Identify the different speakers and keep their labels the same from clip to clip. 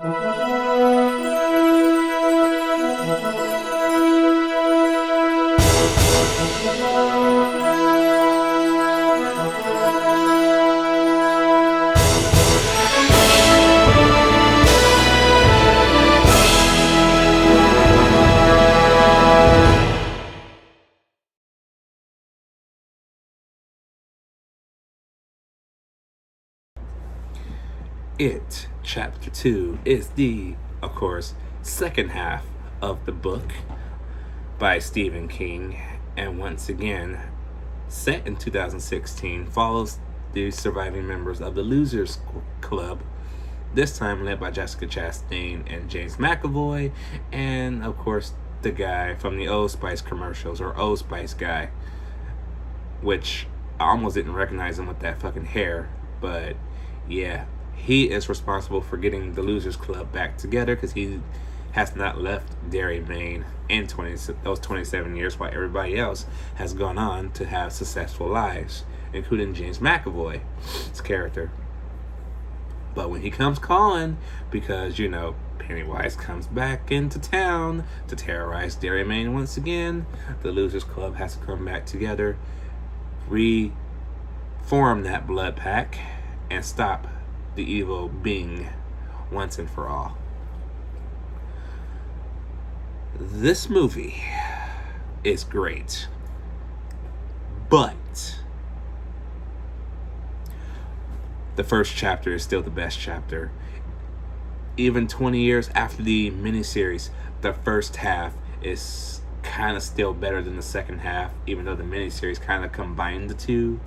Speaker 1: It, Chapter 2, is the, of course, second half of the book by Stephen King, and once again, set in 2016, follows the surviving members of the Losers Club, this time led by Jessica Chastain and James McAvoy, and of course, the guy from the Old Spice commercials, or Old Spice guy, which I almost didn't recognize him with that fucking hair, but yeah. He is responsible for getting the Losers Club back together because he has not left Derry, Maine in those 27 years, while everybody else has gone on to have successful lives, including James McAvoy's character. But when he comes calling, because, Pennywise comes back into town to terrorize Derry, Maine once again, the Losers Club has to come back together, reform that blood pack, and stop the evil being once and for all. This movie is great, but the first chapter is still the best chapter. Even 20 years after the miniseries, the first half is kind of still better than the second half, even though the miniseries kind of combined the two.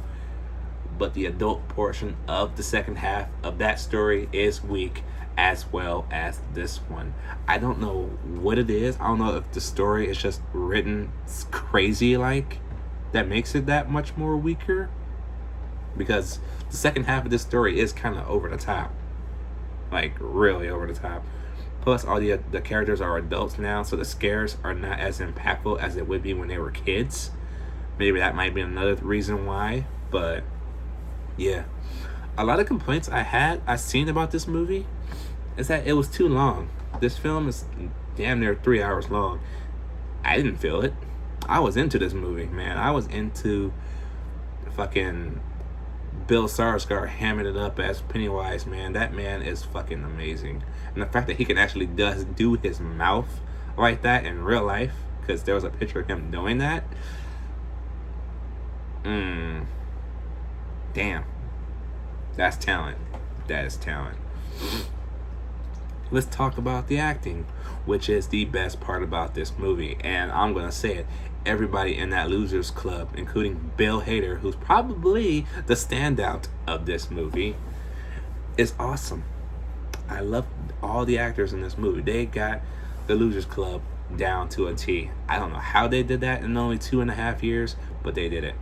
Speaker 1: But the adult portion of the second half of that story is weak, as well as this one. I don't know what it is. I don't know if the story is just written crazy like that makes it that much more weaker, because the second half of this story is kind of over the top, like really over the top. Plus, all the characters are adults now, so the scares are not as impactful as it would be when they were kids. Maybe that might be another reason why, but yeah, a lot of complaints I seen about this movie is that it was too long. This film is damn near 3 hours long. I didn't feel it. I was into this movie, man. I was into fucking Bill Skarsgård hamming it up as Pennywise, man. That man is fucking amazing. And the fact that he can actually do his mouth like that in real life, because there was a picture of him doing that. Damn. That's talent. That is talent. Let's talk about the acting, which is the best part about this movie. And I'm going to say it. Everybody in that Losers Club, including Bill Hader, who's probably the standout of this movie, is awesome. I love all the actors in this movie. They got the Losers Club down to a T. I don't know how they did that in only 2.5 years, but they did it.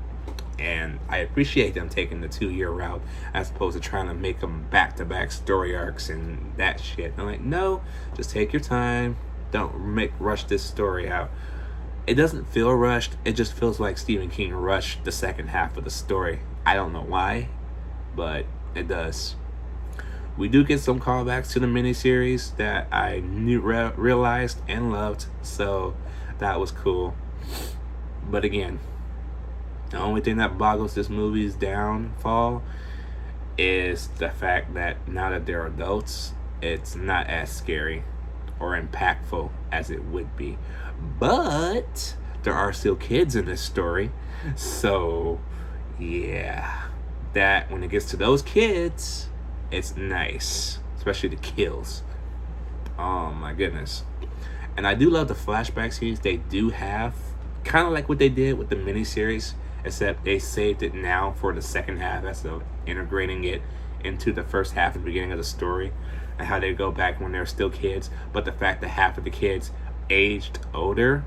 Speaker 1: And I appreciate them taking the 2-year route as opposed to trying to make them back-to-back story arcs and that shit. I'm like, no, just take your time. Don't rush this story out. It doesn't feel rushed. It just feels like Stephen King rushed the second half of the story. I don't know why, but it does. We do get some callbacks to the miniseries that I realized and loved, so that was cool. But again, the only thing that boggles this movie's downfall is the fact that now that they're adults, it's not as scary or impactful as it would be. But there are still kids in this story, so yeah, that when it gets to those kids, it's nice, especially the kills. Oh my goodness. And I do love the flashback scenes they do have, kind of like what they did with the miniseries, except they saved it now for the second half, as of integrating it into the first half and beginning of the story, and how they go back when they're still kids. But the fact that half of the kids aged older,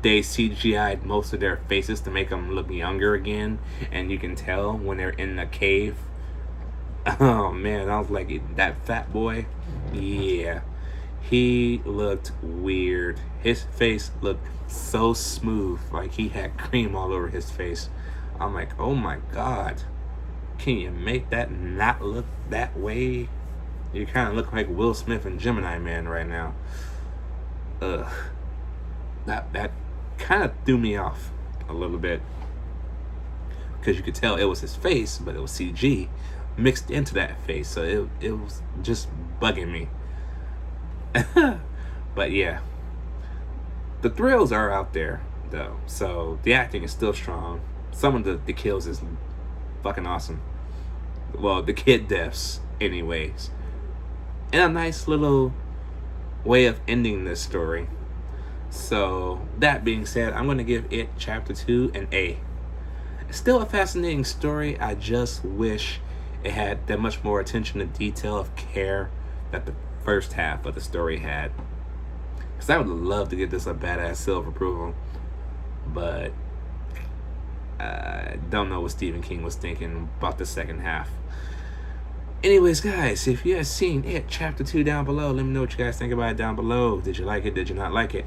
Speaker 1: they CGI'd most of their faces to make them look younger again, and you can tell when they're in the cave. Oh man, I was like, that fat boy, yeah, he looked weird. His face looked so smooth, like he had cream all over his face. I'm like, oh my god, can you make that not look that way? You kind of look like Will Smith and Gemini Man right now. Ugh. That kind of threw me off a little bit. Because you could tell it was his face, but it was CG mixed into that face. So it was just bugging me. But yeah. The thrills are out there, though. So the acting is still strong. Some of the kills is fucking awesome. Well, the kid deaths, anyways. And a nice little way of ending this story. So, that being said, I'm going to give it Chapter 2 an A. It's still a fascinating story. I just wish it had that much more attention to detail of care that the first half of the story had. Because I would love to get this a badass seal of approval. But I don't know what Stephen King was thinking about the second half. Anyways, guys, if you have seen it, Chapter 2 down below, let me know what you guys think about it down below. Did you like it? Did you not like it?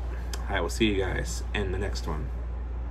Speaker 1: I will see you guys in the next one.